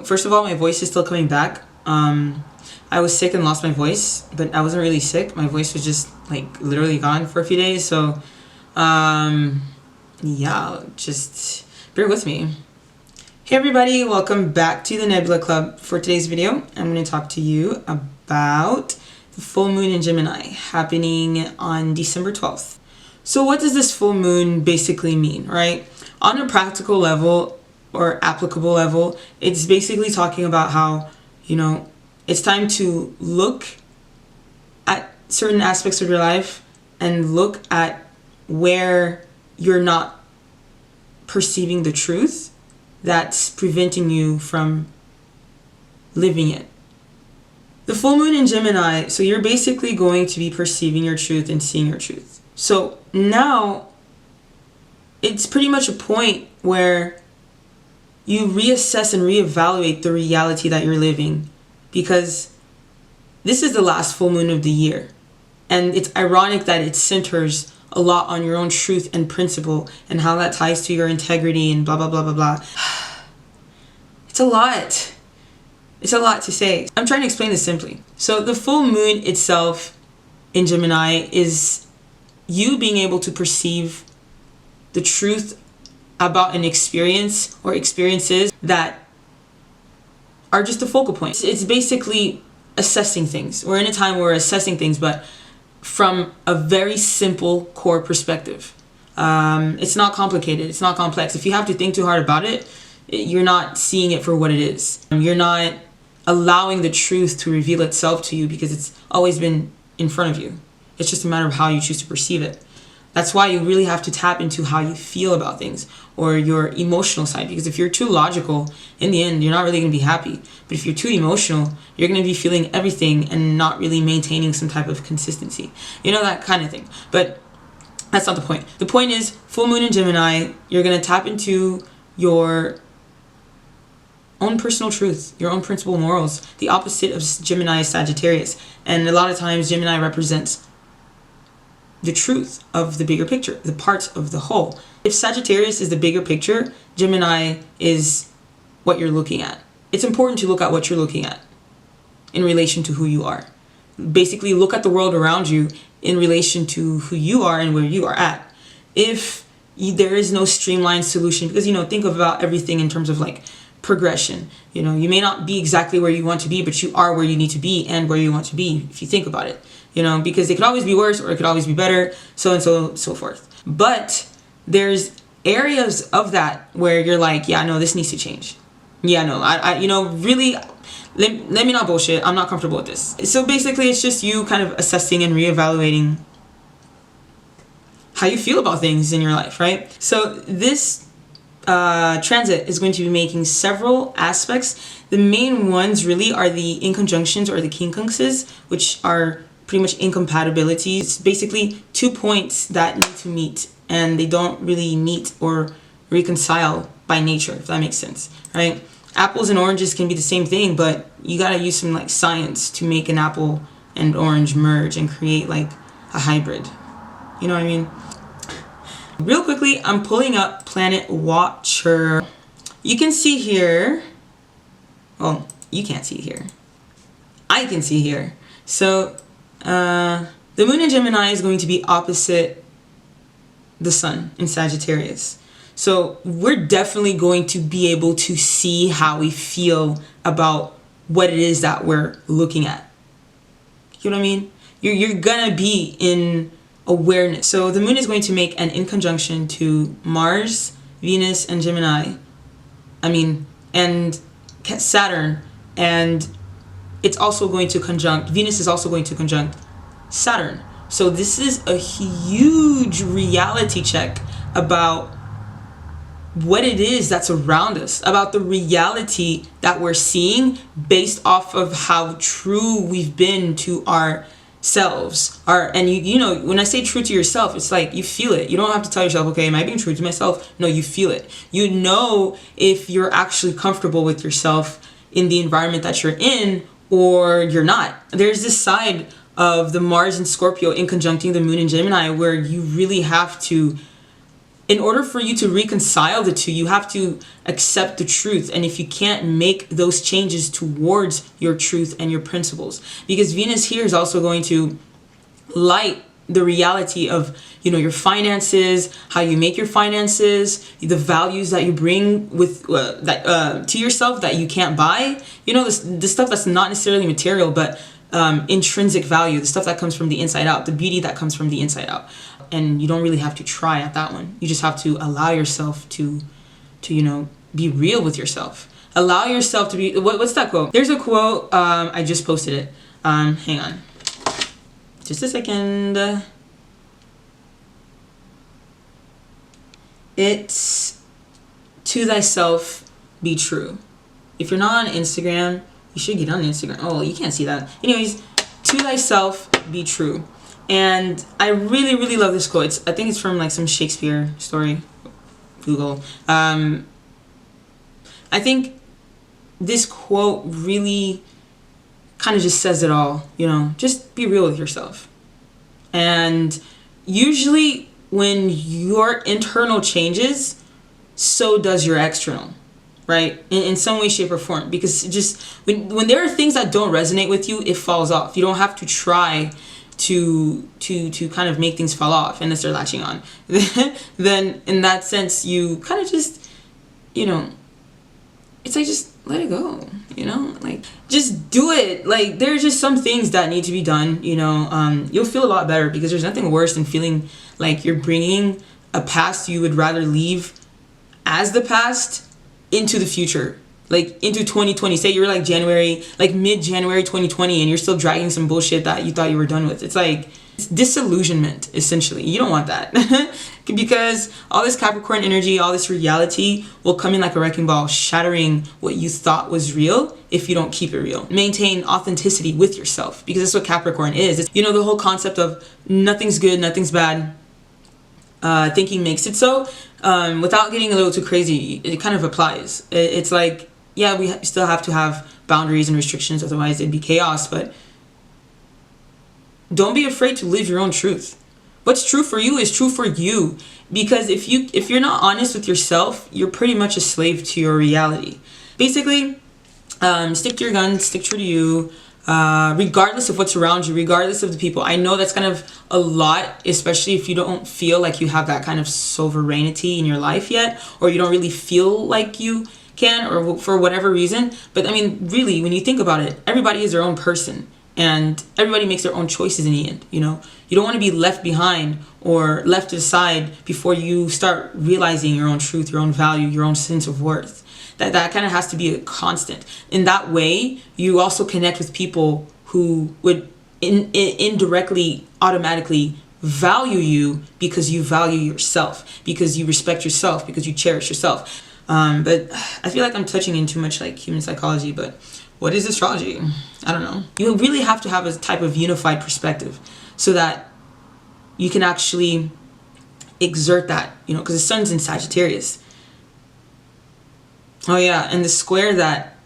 first of all, my voice is still coming back. I was sick and lost my voice, but I wasn't really sick. My voice was just like literally gone for a few days. So, yeah, just bear with me. Hey everybody, welcome back to the Nebula Club. For today's video, I'm going to talk to you about the full moon in Gemini happening on December 12th. So what does this full moon basically mean, right? On a practical level or applicable level, it's basically talking about how, it's time to look at certain aspects of your life and look at where you're not perceiving the truth that's preventing you from living it. The full moon in Gemini, so you're basically going to be perceiving your truth and seeing your truth. So now it's pretty much a point where you reassess and reevaluate the reality that you're living, because this is the last full moon of the year. And it's ironic that it centers a lot on your own truth and principle and how that ties to your integrity and blah, blah, blah, blah, blah. It's a lot. It's a lot to say. I'm trying to explain this simply. So the full moon itself in Gemini is you being able to perceive the truth about an experience or experiences that are just the focal point. It's basically assessing things. We're in a time where we're assessing things, but from a very simple core perspective. It's not complicated. It's not complex. If you have to think too hard about it, you're not seeing it for what it is. You're not allowing the truth to reveal itself to you because it's always been in front of you. It's just a matter of how you choose to perceive it. That's why you really have to tap into how you feel about things or your emotional side. Because if you're too logical, in the end, you're not really going to be happy. But if you're too emotional, you're going to be feeling everything and not really maintaining some type of consistency. That kind of thing. But that's not the point. The point is, full moon in Gemini, you're going to tap into your own personal truth, your own principle morals. The opposite of Gemini is Sagittarius. And a lot of times, Gemini represents the truth of the bigger picture, the parts of the whole. If Sagittarius is the bigger picture, Gemini is what you're looking at. It's important to look at what you're looking at in relation to who you are. Basically, look at the world around you in relation to who you are and where you are at. If there is no streamlined solution, because, think about everything in terms of like progression. You may not be exactly where you want to be, but you are where you need to be and where you want to be if you think about it. Because it could always be worse or it could always be better, so forth. But there's areas of that where you're like, yeah, no, this needs to change. Yeah, no, really, let me not bullshit. I'm not comfortable with this. So basically, it's just you kind of assessing and reevaluating how you feel about things in your life, right? So this transit is going to be making several aspects. The main ones really are the inconjunctions or the quincunxes, which are pretty much incompatibilities. It's basically 2 points that need to meet, and they don't really meet or reconcile by nature, if that makes sense, right? Apples and oranges can be the same thing, but you gotta use some like science to make an apple and orange merge and create like a hybrid. You know what I mean? Real quickly, I'm pulling up Planet Watcher. You can see here, well, you can't see here. I can see here. So the moon in Gemini is going to be opposite the sun in Sagittarius. So we're definitely going to be able to see how we feel about what it is that we're looking at. You know what I mean? You're gonna be in awareness. So the moon is going to make an inconjunction to Mars, Venus, and Gemini. And Saturn. And it's also going to conjunct, Venus is also going to conjunct Saturn. So this is a huge reality check about what it is that's around us, about the reality that we're seeing based off of how true we've been to ourselves. And when I say true to yourself, it's like you feel it. You don't have to tell yourself, okay, am I being true to myself? No, you feel it. You know if you're actually comfortable with yourself in the environment that you're in, or you're not. There's this side of the Mars in Scorpio in conjuncting the moon in Gemini where you really have to in order for you to reconcile the two, you have to accept the truth. And if you can't make those changes towards your truth and your principles, because Venus here is also going to light the reality of, you know, your finances, how you make your finances, the values that you bring with to yourself that you can't buy. You know, the stuff that's not necessarily material, but intrinsic value, the stuff that comes from the inside out, the beauty that comes from the inside out. And you don't really have to try at that one. You just have to allow yourself to you know, be real with yourself. Allow yourself to be, what's that quote? There's a quote, I just posted it. Hang on. Just a second. It's to thyself be true. If you're not on Instagram, you should get on Instagram. Oh, you can't see that. Anyways, to thyself be true. And I really, really love this quote. I think it's from like some Shakespeare story. Google. I think this quote really kind of just says it all. You know, just be real with yourself. And usually when your internal changes, so does your external, right? In some way, shape, or form. Because just when there are things that don't resonate with you, it falls off. You don't have to try to kind of make things fall off unless they're latching on. Then in that sense, you kind of just, you know, it's like, just let it go, you know, like just do it. Like there's just some things that need to be done, you know. You'll feel a lot better, because there's nothing worse than feeling like you're bringing a past you would rather leave as the past into the future, like into 2020. Say you're like mid-January 2020, and you're still dragging some bullshit that you thought you were done with. It's like, it's disillusionment, essentially. You don't want that. Because all this Capricorn energy, all this reality will come in like a wrecking ball, shattering what you thought was real if you don't keep it real. Maintain authenticity with yourself, because that's what Capricorn is. It's, you know, the whole concept of nothing's good, nothing's bad. Thinking makes it so. Without getting a little too crazy, it kind of applies. It's like, yeah, we still have to have boundaries and restrictions, otherwise it'd be chaos, but don't be afraid to live your own truth. What's true for you is true for you. Because if you're not honest with yourself, you're pretty much a slave to your reality. Basically, stick to your guns, stick true to you, regardless of what's around you, regardless of the people. I know that's kind of a lot, especially if you don't feel like you have that kind of sovereignty in your life yet, or you don't really feel like you can, or for whatever reason. But I mean, really, when you think about it, everybody is their own person. And everybody makes their own choices in the end, you know. You don't want to be left behind or left to the side before you start realizing your own truth, your own value, your own sense of worth. That kind of has to be a constant. In that way, you also connect with people who would indirectly, automatically value you, because you value yourself, because you respect yourself, because you cherish yourself. But I feel like I'm touching in too much like human psychology, but what is astrology? I don't know. You really have to have a type of unified perspective so that you can actually exert that, you know, because the sun's in Sagittarius. Oh yeah, and the square that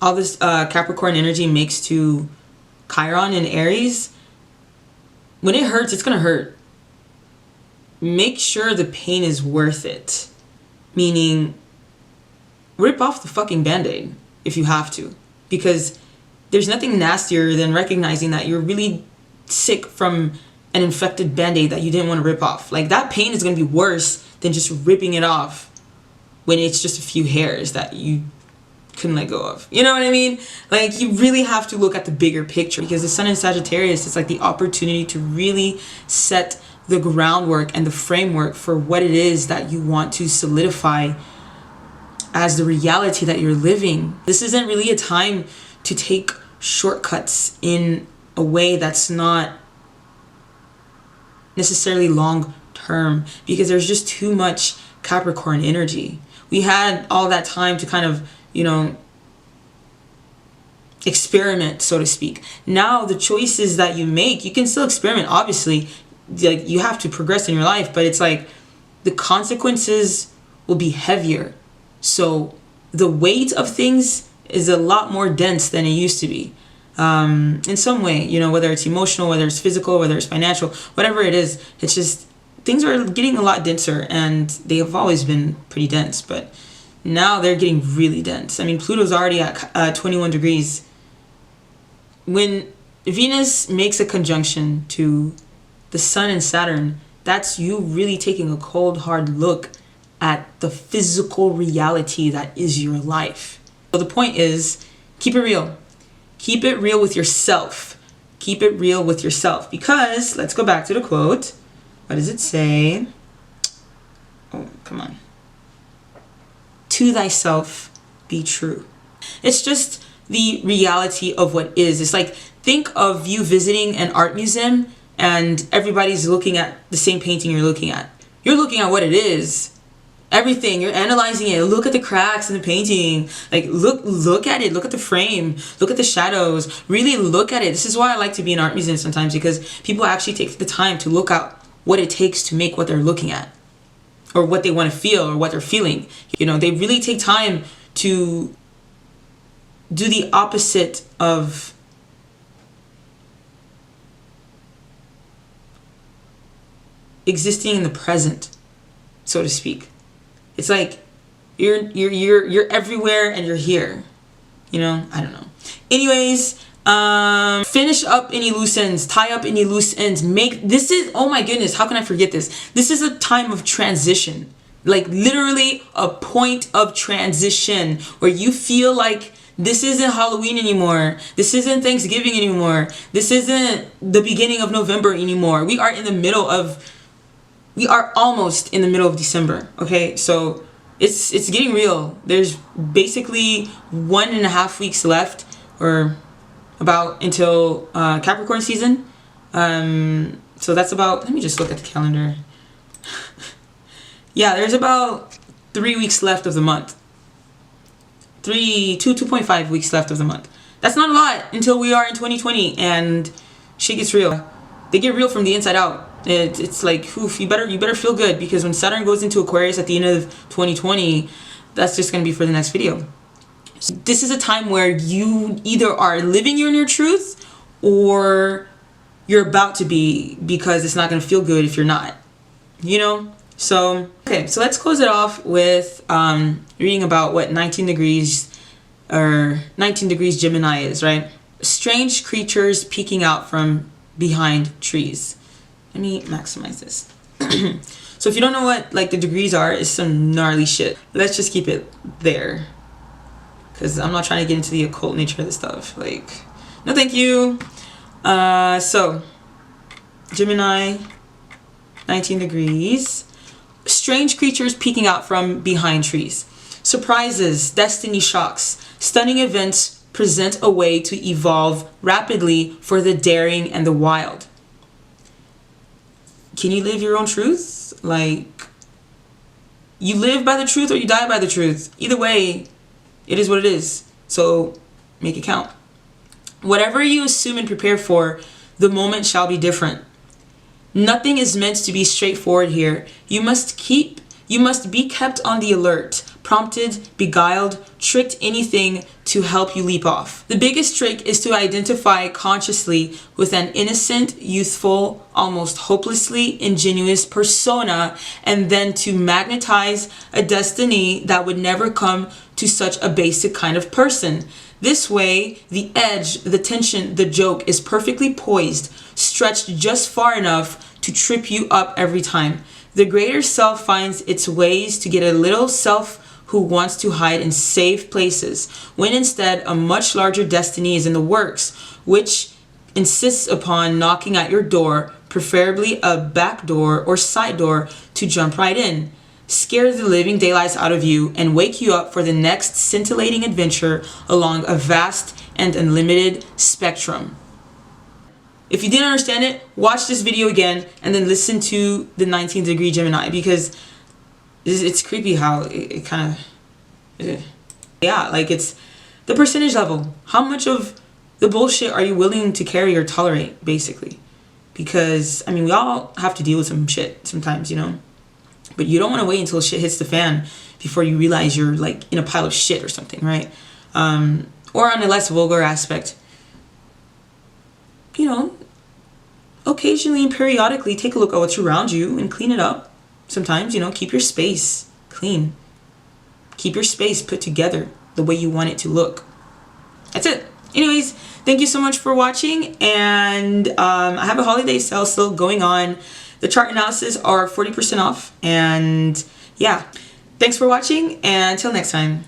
all this Capricorn energy makes to Chiron and Aries, when it hurts, it's going to hurt. Make sure the pain is worth it. Meaning, rip off the fucking Band-Aid if you have to. Because there's nothing nastier than recognizing that you're really sick from an infected Band-Aid that you didn't want to rip off. Like, that pain is going to be worse than just ripping it off when it's just a few hairs that you couldn't let go of. You know what I mean? Like, you really have to look at the bigger picture, because the sun in Sagittarius is like the opportunity to really set the groundwork and the framework for what it is that you want to solidify as the reality that you're living. This isn't really a time to take shortcuts in a way that's not necessarily long term, because there's just too much Capricorn energy. We had all that time to kind of, you know, experiment, so to speak. Now the choices that you make, you can still experiment, obviously. Like, you have to progress in your life, but it's like the consequences will be heavier. So the weight of things is a lot more dense than it used to be. In some way, you know, whether it's emotional, whether it's physical, whether it's financial, whatever it is, it's just things are getting a lot denser, and they have always been pretty dense, but now they're getting really dense. I mean, Pluto's already at 21 degrees. When Venus makes a conjunction to the Sun and Saturn, that's you really taking a cold, hard look at the physical reality that is your life. So the point is, keep it real. Keep it real with yourself. Keep it real with yourself. Because, let's go back to the quote. What does it say? Oh, come on. To thyself be true. It's just the reality of what is. It's like, think of you visiting an art museum and everybody's looking at the same painting you're looking at. You're looking at what it is. Everything, you're analyzing it. Look at the cracks in the painting. Like, look at it. Look at the frame. Look at the shadows. Really look at it. This is why I like to be in art museums sometimes, because people actually take the time to look at what it takes to make what they're looking at, or what they want to feel, or what they're feeling. You know, they really take time to do the opposite of existing in the present, so to speak. It's like you're everywhere and you're here. You know, I don't know. Anyways, finish up any loose ends, tie up any loose ends. This is, oh my goodness, how can I forget this? This is a time of transition. Like, literally a point of transition where you feel like this isn't Halloween anymore. This isn't Thanksgiving anymore. This isn't the beginning of November anymore. We are almost in the middle of December. Okay, so it's getting real. There's basically 1.5 weeks left, or about, until Capricorn season. So that's about, let me just look at the calendar. Yeah, there's about 3 weeks left of the month. 2.5 weeks left of the month. That's not a lot until we are in 2020 and shit gets real. They get real from the inside out. It's like, oof, you better feel good, because when Saturn goes into Aquarius at the end of 2020, that's just going to be for the next video. So this is a time where you either are living your inner truth, or you're about to be, because it's not going to feel good if you're not, you know? So, okay, so let's close it off with reading about what 19 degrees Gemini is, right? Strange creatures peeking out from behind trees. Let me maximize this. So if you don't know what like the degrees are, it's some gnarly shit. Let's just keep it there, because I'm not trying to get into the occult nature of this stuff. Like, no thank you. So Gemini, 19 degrees. Strange creatures peeking out from behind trees. Surprises, destiny shocks, stunning events present a way to evolve rapidly for the daring and the wild. Can you live your own truth? Like, you live by the truth or you die by the truth. Either way, it is what it is. So make it count. Whatever you assume and prepare for, the moment shall be different. Nothing is meant to be straightforward here. You must be kept on the alert, prompted, beguiled, tricked, anything to help you leap off. The biggest trick is to identify consciously with an innocent, youthful, almost hopelessly ingenuous persona, and then to magnetize a destiny that would never come to such a basic kind of person. This way, the edge, the tension, the joke is perfectly poised, stretched just far enough to trip you up every time. The greater self finds its ways to get a little self who wants to hide in safe places, when instead a much larger destiny is in the works, which insists upon knocking at your door, preferably a back door or side door, to jump right in, scare the living daylights out of you, and wake you up for the next scintillating adventure along a vast and unlimited spectrum. If you didn't understand it, watch this video again and then listen to the 19th degree Gemini, because it's creepy how it kind of, yeah, like it's the percentage level. How much of the bullshit are you willing to carry or tolerate, basically? Because, I mean, we all have to deal with some shit sometimes, you know? But you don't want to wait until shit hits the fan before you realize you're like in a pile of shit or something, right? Or on a less vulgar aspect, you know, occasionally and periodically take a look at what's around you and clean it up. Sometimes, keep your space clean. Keep your space put together the way you want it to look. That's it. Anyways, thank you so much for watching, and I have a holiday sale still going on. The chart analysis are 40% off, and yeah, thanks for watching, and until next time.